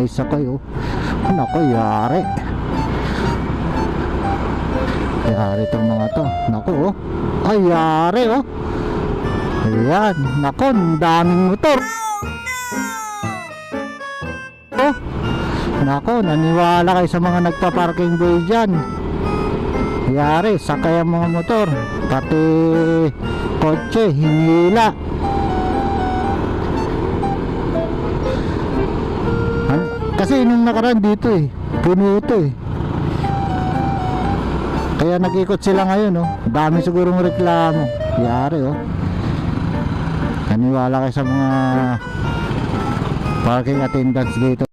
may sakay oh. Naku, yari. Yari itong mga to. Naku oh. Ay, yari oh. Ayan, naku, ang daming motor. Oh. Naku, naniwala kayo sa mga nagpa-parking boy dyan. Yari, sakay ang mga motor. Pati kotse, hinila. Kasi nung nakaraan dito eh, puno ito eh. Kaya nag-ikot sila ngayon oh. Dami sigurong reklamo. Yari oh. Naniwala kayo sa mga parking attendants dito.